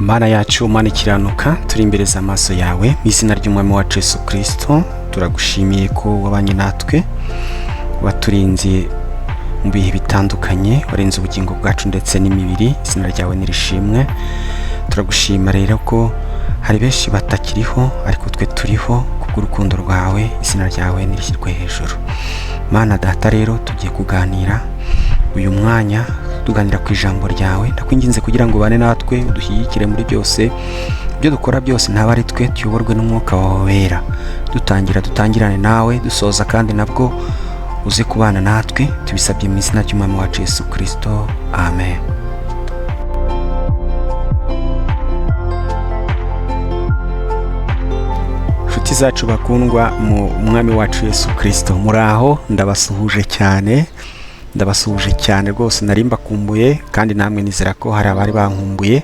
Mana yacu, Mana ikiranuka, turi imbere z'amaso yawe mu izina ry'umwami wacu Yesu Kristo. Turagushimiye ko wabanye natwe, waturinze mu bihe bitandukanye, warinze ubugingo bwacu ndetse n'imibiri. Izina ryawe nirishimwe. Turagushima rero ko hari benshi batakiriho ariko twe turiho kubw'urukundo rwawe. Izina ryawe nirishyirwe hejuru. Mana Data, rero tugiye kuganira uyu mwanya tuganira ku ijambo ryawe. Ndakwinginze kugira ngo bane natwe, udushyigikire muri byose, ibyo dukora byose ntabwo ari twe, tuyoborwe n'umwuka wawe wera. Dutangirane nawe, dusoza kandi nabwo uze kubana natwe, tubisabye mu izina ry'umwami wacu Yesu Kristo, amen. Inshuti zacu bakundwa mu mwami wacu Yesu Kristo, muraho? Ndabasuhuje cyane rwose, nari mbakumbuye kandi namwe nizera ko hari abari bankumbuye.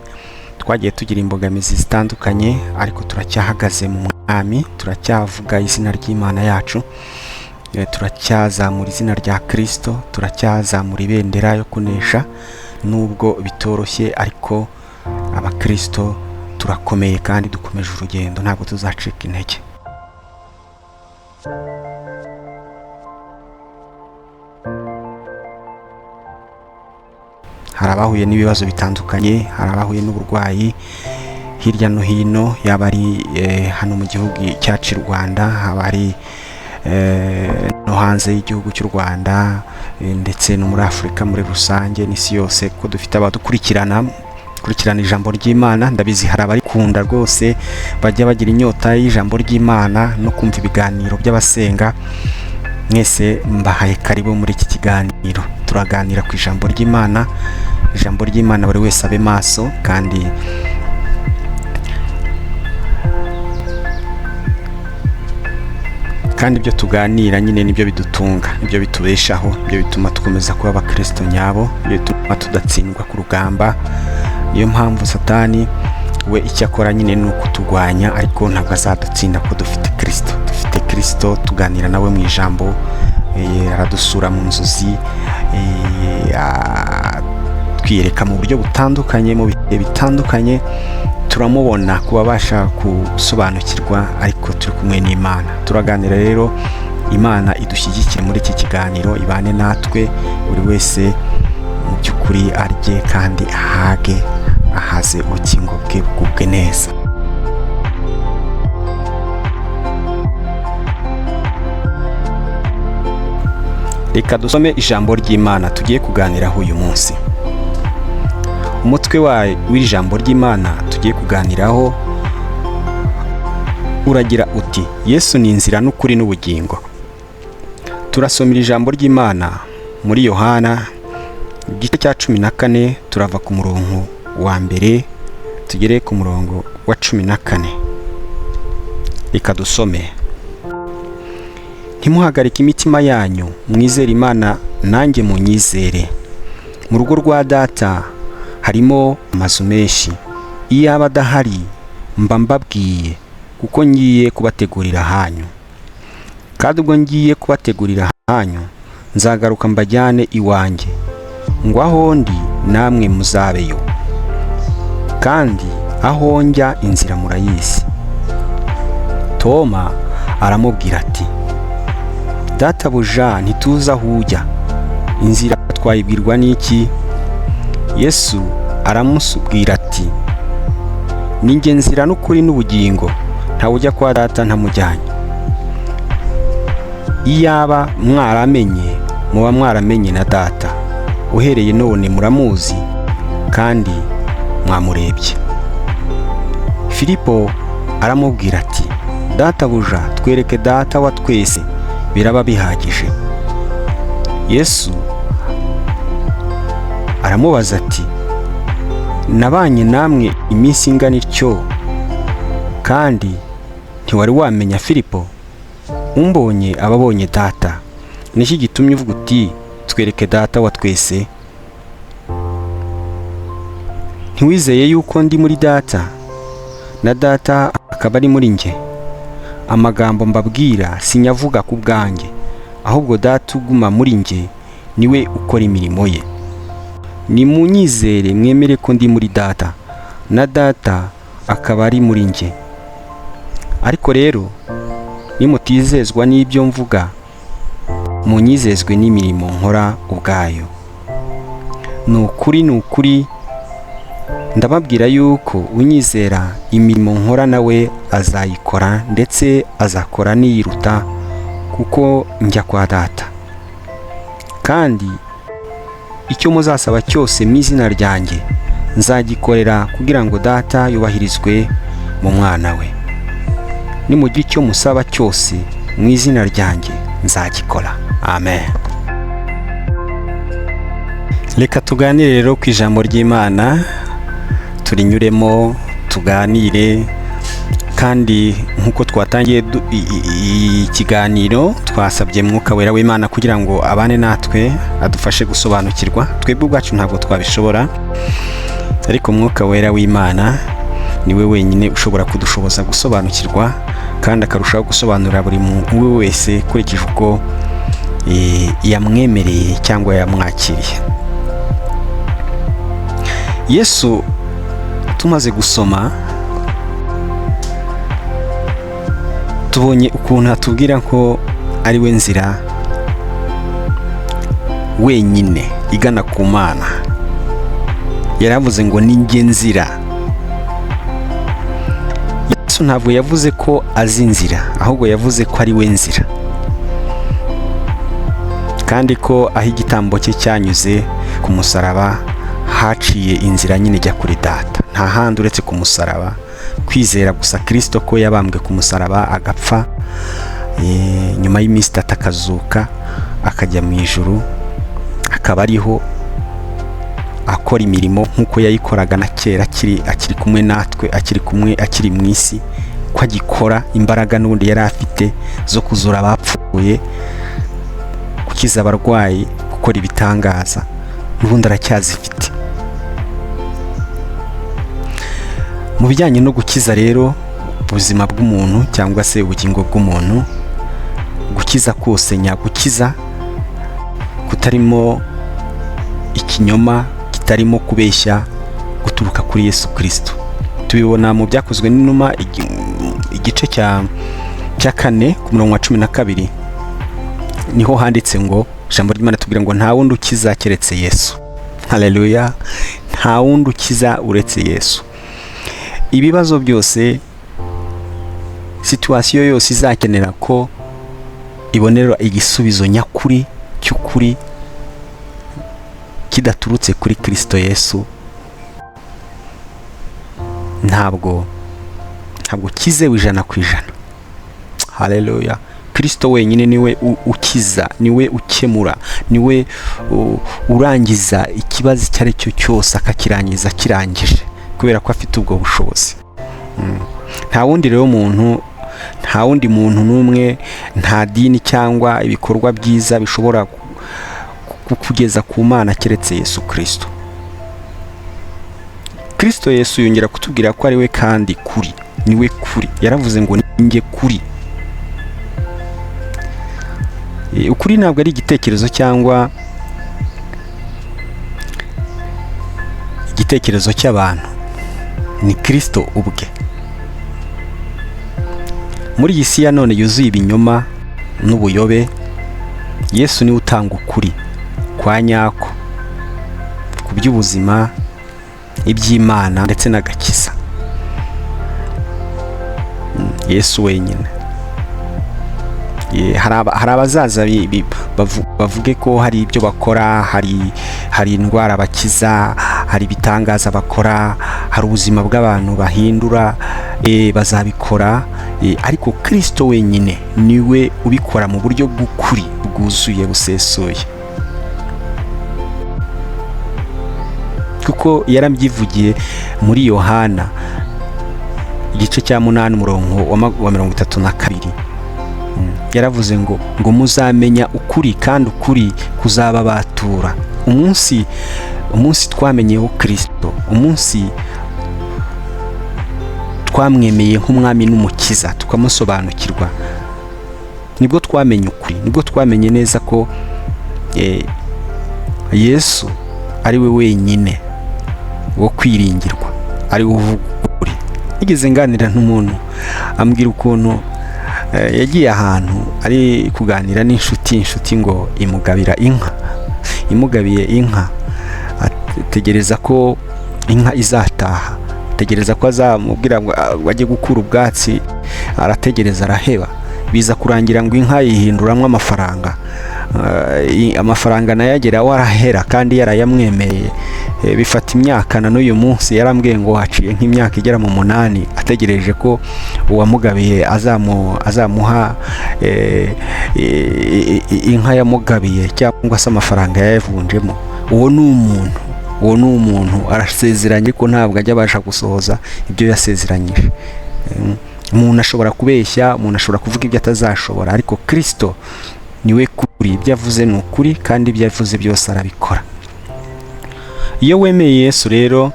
Twagiye tugira imbogamizi zitandukanye ariko turacyahagaze mu mwami, turacyavuga izina ry'Imana yacu, turacyazamura izina rya Kristo, turacyazamura ibendera yo kunesha. Nubwo bitoroshye ariko abakristo turakomeye kandi dukomeje urugendo, ntabwo tuzacika intege. Hari abahuye n'ibibazo bitandukanye, hari abahuye n'uburwayi hirya no hino, yaba ari hano mu gihugu cyacu cy'u Rwanda, haba ari no hanze y'igihugu cy'u Rwanda, ndetse no muri Afurika muri rusange, n'isi yose, ko dufite abadukurikirana ijambo ry'Imana. Ndabizi hari abarikunda rwose, bajya bagira inyota y'ijambo ry'Imana no kumva ibiganiro by'abasenga. Mwese mbahaye karibu muri iki kiganiro. Turaganira ku ijambo ry'Imana. Ijambo ry'Imana buri wese abe maso, kandi ibyo tuganira nyine nibyo bidutunga, nibyo bitubeshaho, nibyo bituma dukomeza kuba abakristo nyabo, nibyo bituma tudatsindwa ku rugamba. Niyo mpamvu Satani we icyo akora nyine ni ukuturwanya, ariko ntabwo azadutsinda ko dufite Kristo. Tuganira nawe mu ijambo, aradusura mu nzozi, twiyereka mu buryo butandukanye, mu bihe bitandukanye. Turamubona kubabasha gusobanukirwa, ariko turi kumwe n'Imana. Turaganira rero, Imana idushyigikire muri iki kiganiro, ibane natwe, buri wese mu by'ukuri arye kandi ahaze ubugingo bwe bugubwe neza. Reka dusome ijambo ry'Imana tugiye kuganiraho uyu munsi. Umutwe w'ijambo ry'Imana tugiye kuganiraho uragira uti: Yesu ni inzira n'ukuri n'ubugingo. Turasomera ijambo ry'Imana muri Yohana igice cya 14, turava ku murongo wa mbere tugere ku murongo wa 14. Reka dusome. Ntimuhagarike imitima yanyu, mwizere Imana nanjye munyizere. Mu rugo rwa Data harimo amazu menshi. Iyo aba adahari mba mbabwiye, kuko ngiye kubategurira hanyu. Kandi ubwo ngiye kubategurira hanyu, nzagaruka mbajyane iwanjye, ngo aho ndi namwe muzabeyo. Kandi aho njya inzira murayizi. Toma aramubwira ati: Databuja, ntituzi aho ujya, inzira twayibwirwa n'iki? Yesu aramusubwira ati: Ni njye nzira n'ukuri n'ubugingo, ntawe ujya kwa Data ntamujyanye. Iyaba mwaramenye, muba mwaramenye na Data. Uhereye none muramuzi kandi mwamurebye. Filipo aramubwira ati: Databuja, twereke Data wa twese, biraba bihagije. Yesu aramubaza ati: Nabanye namwe iminsi ingana ityo, kandi ntiwari wamenya Filipo? Umbonye ababonye Data. Niki gitumye uvuga uti twereke Data wa twese? Ntiwizeye yuko ndi muri Data na Data akaba ari muri njye? Amagambo mbabwira sinyavuga ku bwanjye, ahubwo Data uguma muri njye niwe ukora imirimo ye. Nimunyizere mwemere ko ndi muri Data, na data akaba ari muri njye. Ariko rero nimutizezwa n'ibyo mvuga, munyizezwe n'imirimo nkora ubwayo. Ni ukuri ndababwira yuko unyizera imirimo nkora nawe azayikora, ndetse azakora niyiruta, kuko njya kwa data. Kandi icyo muzasaba cyose mu izina ryanjye nzagikorera, kugira ngo data yubahirizwe mu mwana we. Nimugira icyo musaba cyose mu izina ryanjye nzagikora. Amen. Reka tuganire rero ku ijambo ry'Imana, turinyuremo tuganire, kandi nk'uko twatangiye ikiganiro twasabye Mwuka Wera w'Imana kugira ngo abane natwe, adufashe gusobanukirwa. Twebwe ubwacu ntabwo twabishobora, ariko Mwuka Wera w'Imana niwe wenyine ushobora kudushoboza gusobanukirwa, kandi akarushaho gusobanurira buri muntu wese kurikije uko yamwemereye cyangwa yamwakiriye. Yesu tumaze gusoma, tubonye ukuntu atubwira ko ari we nzira wenyine igana ku Mana. Yaravuze ngo ni njye nzira. Yesu ntabwo yavuze ko azi inzira, ahubwo yavuze ko ari we nzira, kandi ko aho igitambo cye cyanyuze ku musaraba haciye inzira nyine ijya kuri data. Nta handi uretse ku musaraba, kwizera gusa Kristo ko yabambwe ku musaraba agapfa, nyuma y'iminsi 3 akazuka akajya mu ijuru, akaba ariho akora imirimo nk'uko yayikoraga na kera akiri kumwe natwe, akiri mu isi, ko agikora imbaraga n'ubundi yari afite zo kuzura abapfuye, gukiza abarwayi, gukora ibitangaza, n'ubundi aracyazifite. Mu bijyanye no gukiza rero ubuzima bw'umuntu cyangwa se ubugingo bw'umuntu, gukiza kose nyagukiza kutarimo ikinyoma, kitarimo kubeshya, guturuka kuri Yesu Kristo. Tubibona mu byakozwe n'inuma igice cya 4 ku murongo wa 12, niho handitse ngo, ijambo ry'Imana tubwira ngo nta wundi ukiza keretse Yesu. Haleluya, nta wundi ukiza uretse Yesu. Ibibazo byose, situasiyo yose izakenera ko ibonera igisubizo nyakuri cy'ukuri kidaturutse kuri Kristo Yesu, ntabwo kizewe 100%. Haleluya. Kristo wenyine niwe ukiza, niwe ukemura, niwe urangiza ikibazo icyo ari cyo cyose, akakirangiza kirangije, kubera ko afite ubwo bushobozi. Nta wundi rero muntu, nta wundi muntu n'umwe, nta dini cyangwa ibikorwa byiza bishobora kugeza ku Mana keretse Yesu Kristo. Kristo Yesu yongera kutubwira ko ari we kandi kuri, niwe kuri. Yaravuze ngo ninjye kuri. Ukuri ntabwo ari igitekerezo cyangwa igitekerezo cy'abantu, ni Kristo ubwe. Muri iyi si ya none yuzuye ibinyoma n'ubuyobe, Yesu niwe utanga ukuri kwa nyako ku by'ubuzima, iby'Imana ndetse n'agakiza. Yesu wenyine. Hari abazaza bavuge ko hari ibyo bakora, hari indwara bakiza, hari ibitangaza bakora, hari ubuzima bw'abantu bahindura, bazabikora, ariko Kristo wenyine niwe ubikora mu buryo bw'ukuri bwuzuye busesuye. Kuko yarabyivugiye muri Yohana igice cya 8 umurongo wa 32, yaravuze ngo muzamenya ukuri, kandi ukuri kuzababatura. Umunsi twamenyeho Kristo, umunsi twamwemeye nk'umwami n'umukiza, tukamusobanukirwa, nibwo twamenye ukuri, nibwo twamenye neza ko Yesu ari we wenyine wo kwiringirwa, ari uvuga ukuri. Nigeze nganira n'umuntu ambwira ukuntu yagiye ahantu ari kuganira inshuti ngo imugabiye inka, ategereza ko inka izataha, ategereza ko azamubwira ngo ajye gukura ubwatsi, arategereza araheba, biza kurangira ngo inka yihinduramo amafaranga nayo ageraho arahera kandi yarayamwemeye. Bifata imyaka na n'uyu munsi yarambwiye ngo haciye nk'imyaka igera mu 8 ategereje ko uwamugabiye azamuha inka yamugabiye cyangwa se amafaranga yayavunjemo. Uwo ni umuntu arasezeranye ko ntabwo ajya abasha gusohoza ibyo yasezeranyije. Umuntu ashobora kubeshya, umuntu ashobora kuvuga ibyo atazashobora, ariko Kristo niwe kuri. Ibyo yavuze ni ukuri kandi ibyo yavuze byose arabikora. Iyo wemeye Yesu rero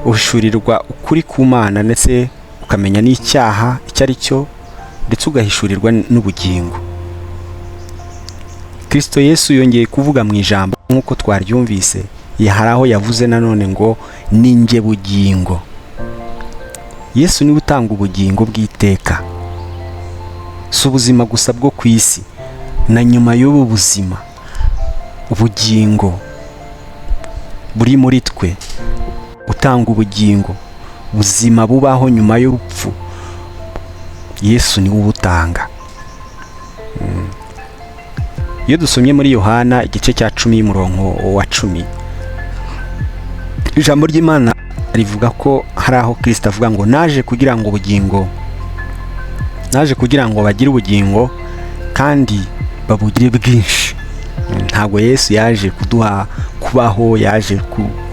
uhishurirwa ukuri ku Mana, ndetse ukamenya n'icyaha icyo ari cyo, ndetse ugahishurirwa n'ubugingo. Kristo Yesu yongeye kuvuga mu ijambo nk'uko twaryumvise, hari aho yavuze nanone ngo ni njye bugingo. Yesu niwe utanga ubugingo bw'iteka, si ubuzima gusa bwo ku isi, na nyuma y'ubu buzima ubugingo buri muri twe, utanga ubugingo, buzima bubaho nyuma y'urupfu, Yesu niwe ubutanga. Iyo dusomye muri Yohana igice cya 10 umurongo wa 10, ijambo ry'Imana rivuga ko hari aho Kristo avuga ngo naje kugira ngo bagire ubugingo kandi babugire bwinshi. Ntabwo Yesu yaje kuduha kubaho, yaje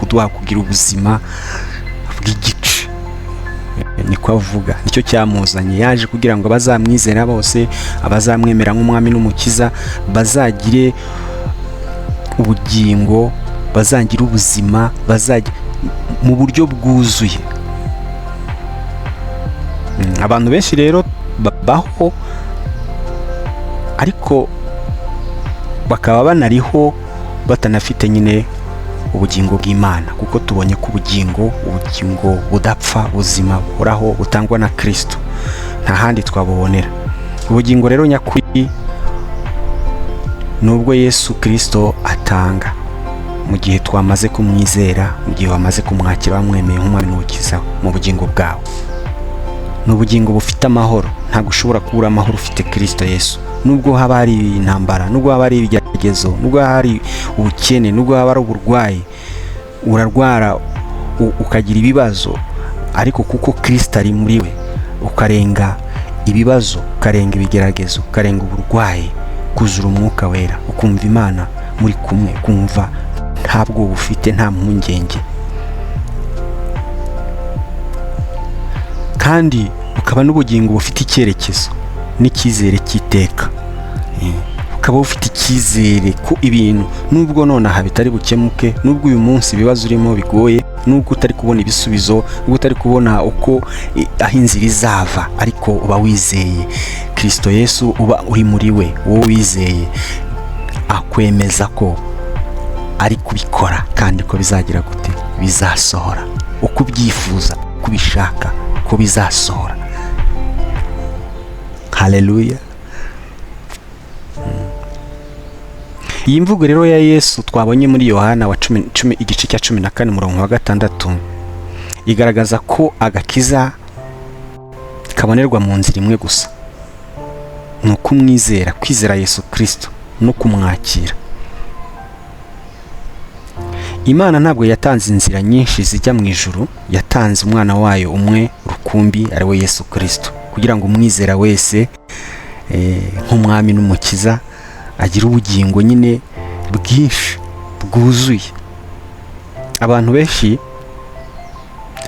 kuduha kugira ubuzima bw'igice, niko avuga. Nicyo cyamuzanye, yaje kugira ngo abazamwizera bose, abazamwemera nk'umwami n'umukiza, bazagire ubugingo, bazagira ubuzima, mu buryo bwuzuye. Abantu benshi rero babaho ariko bakaba banariho batanafite nyine ubugingo bw'Imana, kuko tubonye ko ubugingo budapfa, ubuzima buhoraho butangwa na Kristo, nta handi twabubonera. Ubugingo rero nyakuri nubwo Yesu Kristo atanga mu gihe twamaze kumwizera, mu gihe wamaze kumwakira wamwemeye nk'umwami n'umukiza mu bugingo bwawe. Ni ubugingo bufite amahoro. Ntabwo ushobora kubura amahoro ufite Kristo Yesu. Nubwo haba hari intambara, nubwo haba hari ibigeragezo, nubwo hari ubukene, nubwo haba hari uburwayi, urarwara ukagira ibibazo, ariko kuko Kristo ari muri we, ukarenga ibibazo, ukarenga ibigeragezo, ukarenga uburwayi, kuzura umwuka wera, ukumva Imana muri kumwe, kumva ntabwo ufite, nta mpungenge, kandi ukaba n'ubugingo bufite icyerekezo n'icyizere cy'iteka. Ukaba ufite icyizere ko ibintu nubwo nonaha bitari bukemuke, nubwo uyu munsi ibibazo urimo bigoye, nubwo utari kubona ibisubizo, nubwo utari kubona uko aho inzira izava, ariko uba wizeye Kristo Yesu, uba uri muri we, wowe wizeye akwemeza ko ari kubikora kandi ko bizagira gute, bizasohora uko ubyifuza, uko ubishaka, ko bizasohora. Haleluya. Iyi mvugo rero ya Yesu twabonye muri Yohana igice cya 14 umurongo wa 6 igaragaza ko agakiza kabonerwa mu nzira imwe gusa, ni ukumwizera, kwizera Yesu Kristo no kumwakira. Imana ntabwo yatanze inzira nyinshi zijya mu ijuru, yatanze umwana wayo umwe rukumbi, ari we Yesu Kristo, kugira ngo umwizera wese nk'umwami n'umukiza agira ubugingo nyine bwinshi bwuzuye. Abantu benshi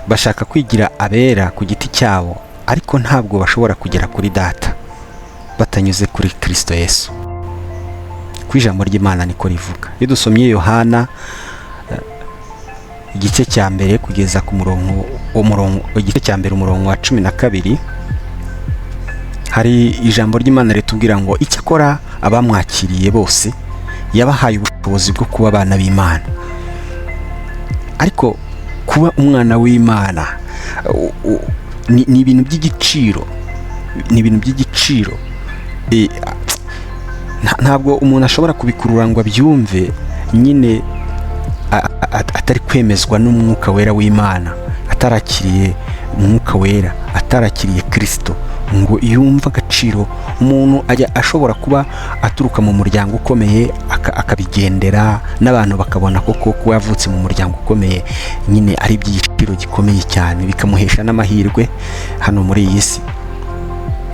bashaka kwigira abera ku giti cyabo, ariko ntabwo bashobora kugera kuri Data batanyuze kuri Kristo Yesu. Ku ijambo ry'Imana niko rivuga. Iyo dusomye Yohana igice cya mbere kugeza ku igice cya mbere umurongo wa 12, hari ijambo ry'Imana ritubwira ngo icyakora abamwakiriye bose yabahaye ubushobozi bwo kuba abana b'Imana. Ariko kuba umwana w'Imana ni ibintu by'igiciro, ni ibintu by'igiciro. Ntabwo umuntu ashobora kubikurura ngo abyumve nyine atari kwemezwa n'umwuka wera w'Imana, atarakiriye umwuka wera, atarakiriye Kristo, ngo yumve agaciro. Umuntu ajya ashobora kuba aturuka mu muryango ukomeye akabigendera, n'abantu bakabona koko kuba yavutse mu muryango ukomeye nyine ari iby'igiciro gikomeye cyane, bikamuhesha n'amahirwe hano muri iyi si.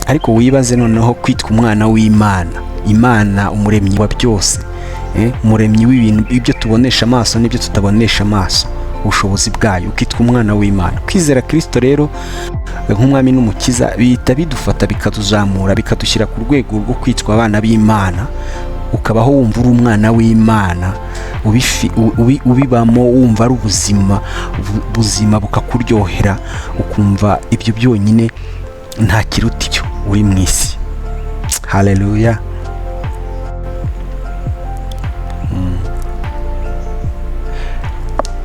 Ariko wibaze noneho kwitwa umwana w'Imana, Imana umuremyi wa byose, umuremyi w'ibintu, ibyo tubonesha amaso n'ibyo tutabonesha amaso, ubushobozi bwayo, ukitwa umwana w'Imana. Kwizera Kristo rero nk'umwami n'umukiza bihita bidufata bikatuzamura, bikadushyira ku rwego rwo kwitwa abana b'Imana, ukabaho wumva uri umwana w'Imana, ubibamo wumva ari ubuzima bukakuryohera, ukumva ibyo byonyine nta kiruta ibyo uri mu isi. Haleluya.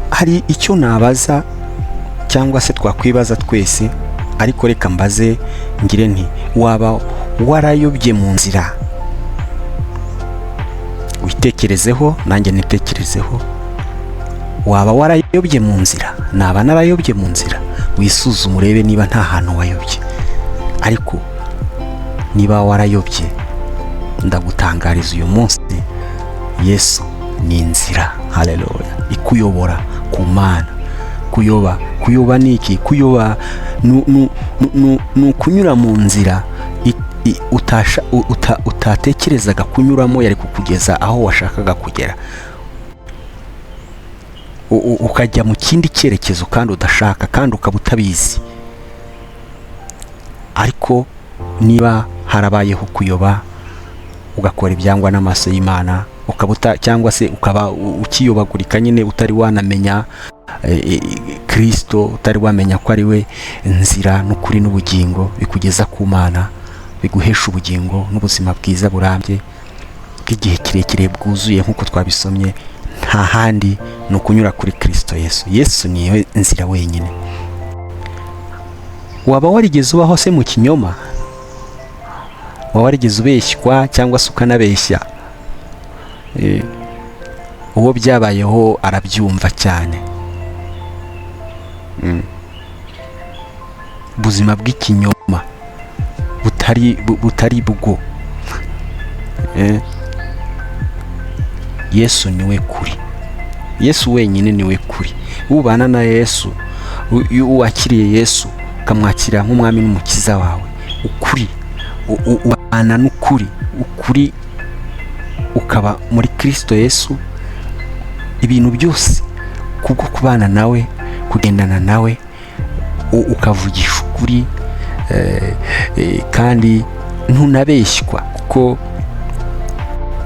Hari icyo nabaza cyangwa se twakwibaza twese, ariko reka mbaze ngire nti, waba warayobye mu nzira? Witekerezeho nanjye nitekerezeho. Waba warayobye mu nzira? Naba narayobye mu nzira? Wisuzume urebe niba nta hantu wayobye. Ariko niba warayobye, ndagutangariza uyu munsi, Yesu ni inzira. Haleluya. Ikuyobora ku Mana. Kuyoba ni iki? Kuyoba ni ukunyura mu nzira utatekerezaga kunyuramo, yari kukugeza aho washakaga kugera, ukajya mu kindi cyerekezo kandi udashaka, kandi ukaba utabizi. Ariko niba harabayeho kuyoba, ugakora ibyangwa n'amaso y'Imana, cyangwa se ukaba ukiyobagurika nyine utari wanamenya Kristo, utari wamenya ko ari we nzira n'ukuri n'ubugingo bikugeza ku Mana, biguhesha ubugingo n'ubuzima bwiza burambye bw'igihe kirekire bwuzuye nk'uko twabisomye, nta handi ni ukunyura kuri Kristo Yesu. Yesu niyo nzira wenyine. Waba warigeze ubaho se mu kinyoma? Waba warigeze ubeshywa cyangwa se ukanabeshya? Uwo byabayeho arabyumva cyane. Ubuzima bw'ikinyoma butari bwo. Yesu niwe kuri. Yesu wenyine niwe kuri. Ubana na Yesu, iyo wakiriye Yesu ukamwakira nk'umwami n'umukiza wawe, ukuri ubana n'ukuri, ukuri ukaba muri Kristo Yesu, ibintu byose kubwo kubana nawe, kugendana nawe, ukavugisha ukuri, kandi ntunabeshywa, kuko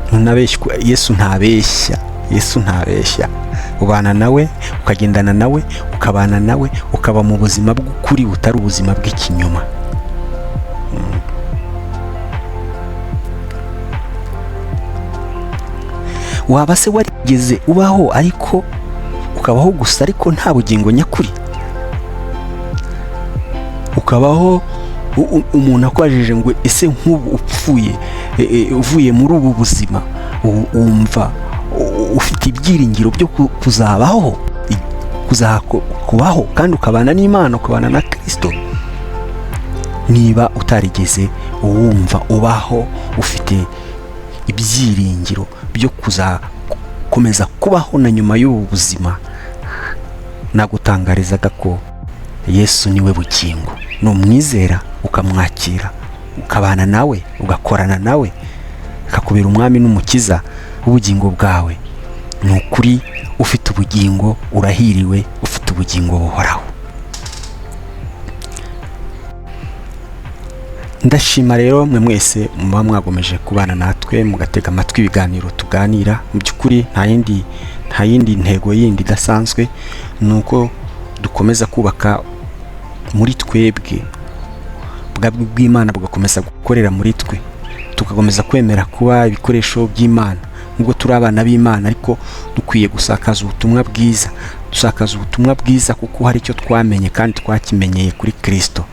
ntunabeshywa. Yesu ntabeshya. Yesu ntabeshya. Ubana nawe, ukagendana nawe, ukabana nawe, ukaba mu buzima bw'ukuri butari ubuzima bw'ikinyoma. Waba se warigeze ubaho ariko ukabaho gusa ariko nta bugingo nyakuri? Ukabaho umuntu akwajije ngo ese nk'ubu upfuye, uvuye muri ubu buzima, wumva ufite ibyiringiro byo kuzabaho, kubaho kandi ukabana n'Imana, ukabana na Kristo? Niba utarigeze uwumva ubaho ufite ibyiringiro byo kuzakomeza kubaho na nyuma y'ubu buzima, nagutangarizaga ko Yesu niwe bugingo. Numwizera ukamwakira, ukabana nawe, ugakorana nawe, akakubera umwami n'umukiza w'ubugingo bwawe, ni ukuri ufite ubugingo, urahiriwe, ufite ubugingo buhoraho. Ndashima rero mwe mwese muba mwagomeje kubana natwe, mugatega amatwi ibiganiro tuganira. Mu by'ukuri nta yindi ntego yindi idasanzwe, ni uko dukomeza kubaka muri twebwe, ubwami bw'Imana bugakomeza gukorera muri twe, tugakomeza kwemera kuba ibikoresho by'Imana. Nubwo turi abana b'Imana, ariko dukwiye gusakaza ubutumwa bwiza, dusakaza ubutumwa bwiza kuko hari icyo twamenye kandi twakimenyeye kuri Kristo.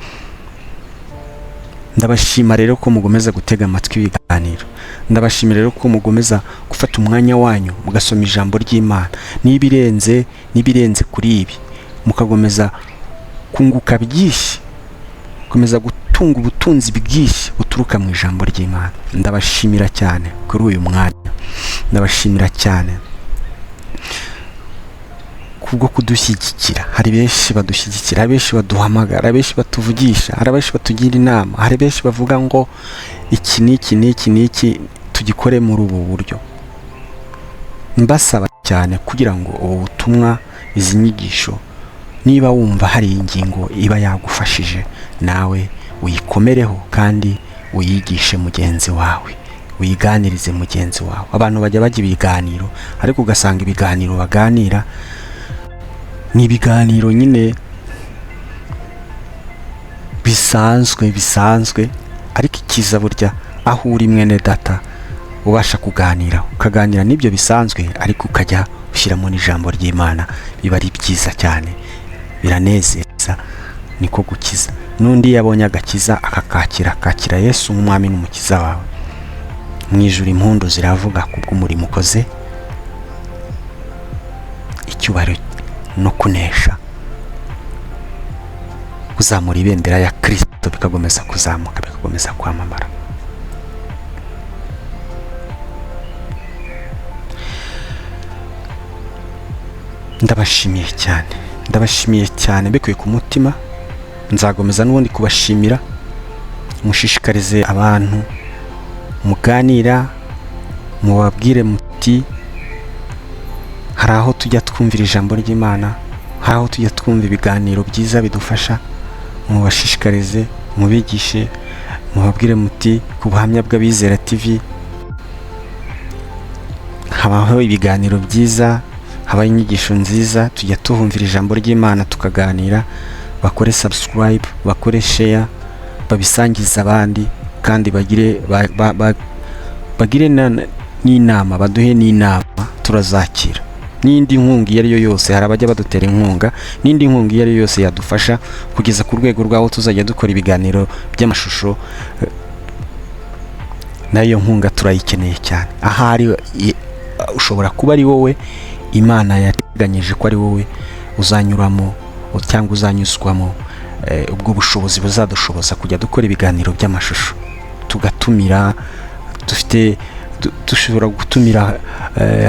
Ndabashima rero ko mugomeza gutega amatwi ibiganiro. Ndabashimira rero ko mugomeza gufata umwanya wanyu mugasoma ijambo ry'Imana, nibirenze kuri ibi mukagomeza kunguka byinshi, komeza gutunga ubutunzi bwinshi buturuka mu ijambo ry'Imana. Ndabashimira cyane kuri uyu mwanya, ndabashimira cyane kubwo kudushyigikira. Hari benshi badushyigikira, hari benshi baduhamagara, hari benshi batuvugisha, hari benshi batugira inama, hari benshi bavuga ngo iki n'iki tugikore muri ubu buryo. Mbasaba cyane kugira ngo ubu butumwa, izi nyigisho, niba wumva hari ingingo iba yagufashije, nawe uyikomereho kandi uyigishe mugenzi wawe, uyiganirize mugenzi wawe. Abantu bajya bajya ibiganiro ariko ugasanga ibiganiro baganira ni ibiganiro nyine bisanzwe, ariko ikiza burya aho uri mwene data ubasha kuganira, ukaganira n'ibyo bisanzwe ariko ukajya ushyiramo n'ijambo ry'Imana, biba ari byiza cyane, biranezeza, niko gukiza. N'undi yabonye agakiza akakira Yesu nk'umwami n'umukiza wawe, mu ijuru impundu ziravuga kubw'umurimo ukoze, icyubahiro no kunesha, kuzamura ibendera ya Kristo bikagomeza kuzamuka, bikagomeza kwamamara. Ndabashimiye cyane bikuye ku mutima. Nzagomeza n'ubundi kubashimira. Mushishikarize abantu muganira, mubabwire muti hari aho tujya twumvira ijambo ry'Imana, hari aho tujya twumva ibiganiro byiza bidufasha. Mubashishikarize, mubigishe, mubabwire muti ku buhamya bw'Abizera TV habaho ibiganiro byiza, habaho inyigisho nziza, tujya tuhumvira ijambo ry'Imana tukaganira. Bakore subscribe, bakore share, babisangiza abandi, kandi bagire n'inama, baduhe n'inama, turazakira. N'indi nkunga iyo ari yo yose, hari abajya badutera inkunga, n'indi nkunga iyo ari yo yose yadufasha kugeza ku rwego rwaho tuzajya dukora ibiganiro by'amashusho, nayo nkunga turayikeneye cyane. Ahari ushobora kuba ari wowe Imana yateganyije ko ari wowe uzanyuramo cyangwa uzanyuzwamo ubwo bushobozi buzadushoboza kujya dukora ibiganiro by'amashusho, tugatumira, dushobora gutumira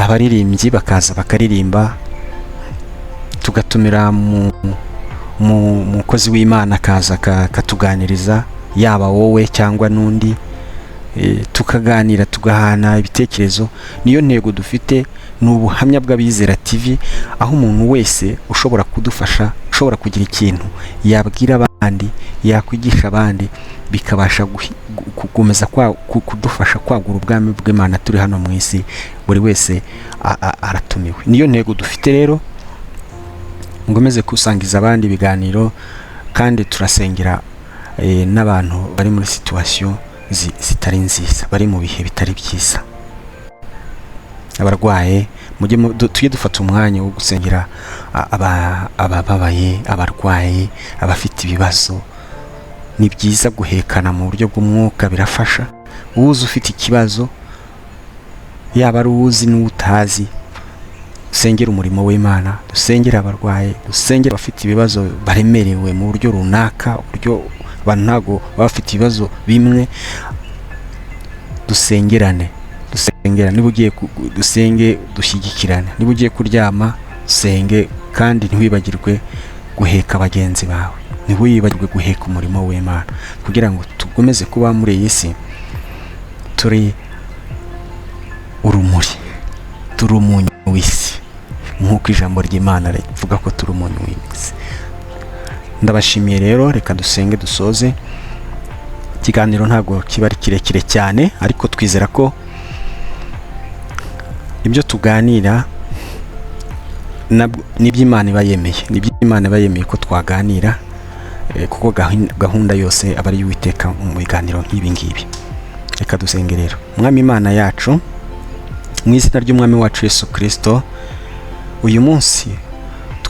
abaririmbyi bakaza bakaririmba, tugatumira umukozi w'Imana akaza akatuganiriza, yaba wowe cyangwa n'undi, tukaganira, tugahana ibitekerezo. Niyo ntego dufite, ni ubuhamya bw'Abizera TV, aho umuntu wese ushobora kudufasha, ushobora kugira ikintu yabwira abandi, yakwigisha abandi, bikabasha gukomeza kudufasha kwagura ubwami bw'Imana turi hano mu isi. Buri wese aratumiwe. Niyo ntego dufite rero, ngomeze kusangiza abandi ibiganiro, kandi turasengera n'abantu bari muri situation zitari nziza, bari mu bihe bitari byiza, abarwaye. Tujye dufata umwanya wo gusengera abababaye, abarwaye, abafite ibibazo. Ni byiza guhekana mu buryo bw'umwuka, birafasha. Uwuzi ufite ikibazo, yaba ari uwuzi n'utazi, dusengera umurimo w'Imana, dusengera abarwaye, dusengera abafite ibibazo baremerewe mu buryo runaka, uburyo abantu ntago baba bafite ibibazo bimwe. Dusengerane. Niba ugiye dusenge, dushyigikirane. Niba ugiye kuryama, usenge, kandi ntiwibagirwe guheka bagenzi bawe, ntiwibagirwe guheka umurimo w'Imana, kugira ngo tugomeze kuba muri iyi si turi urumuri, turi umunyu w'isi, nk'uko ijambo ry'Imana rivuga ko turi umunyu w'isi. Ndabashimiye rero, reka dusenge dusoze. Ikiganiro ntabwo kiba ari kirekire cyane, ariko twizera ko ibyo tuganira n'iby'Imana iba yemeye, ko twaganira, kuko gahunda yose aba ari Uwiteka mu biganiro nk'ibi ngibi. Reka dusenge rero. Mwami Imana yacu, mu izina ry'Umwami wacu Yesu Kristo, uyu munsi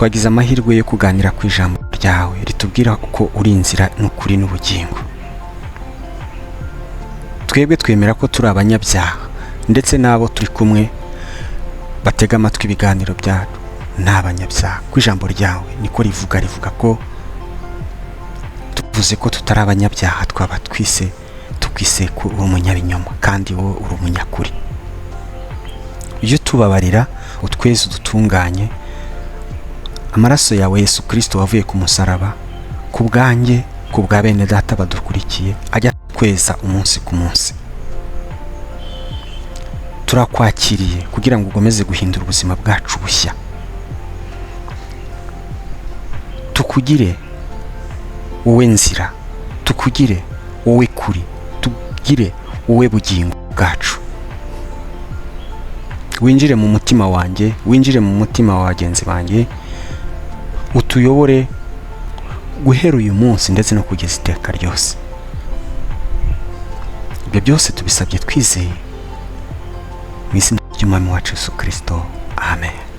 twagize amahirwe yo kuganira ku ijambo ryawe ritubwira uko uri inzira n'ukuri n'ubugingo. Twebwe twemera ko turi abanyabyaha, ndetse n'abo turi kumwe batega amatwi ibiganiro byacu ni abanyabyaha. Ku ijambo ryawe niko rivuga ko tuvuze ko tutari abanyabyaha twaba tukwise ko uri umunyabinyoma, kandi wowe uri umunyakuri. Iyo tubabarira utweze udutunganye, amaraso yawe Yesu Kristo wavuye ku musaraba ku bwanjye, ku bwa bene data badukurikiye, ajya kweza umunsi ku munsi. Turakwakiriye kugira ngo ugomeze guhindura ubuzima bwacu bushya, tukugire wowe nzira, tukugire wowe kuri, tugire wowe bugingo bwacu. Winjire mu mutima wanjye, winjire mu mutima wa bagenzi banjye, utuyobore guhera uyu munsi ndetse no kugeza iteka ryose. Ibyo byose tubisabye twizeye mu izina ry'Umwami wacu Yesu Kristo. Amen.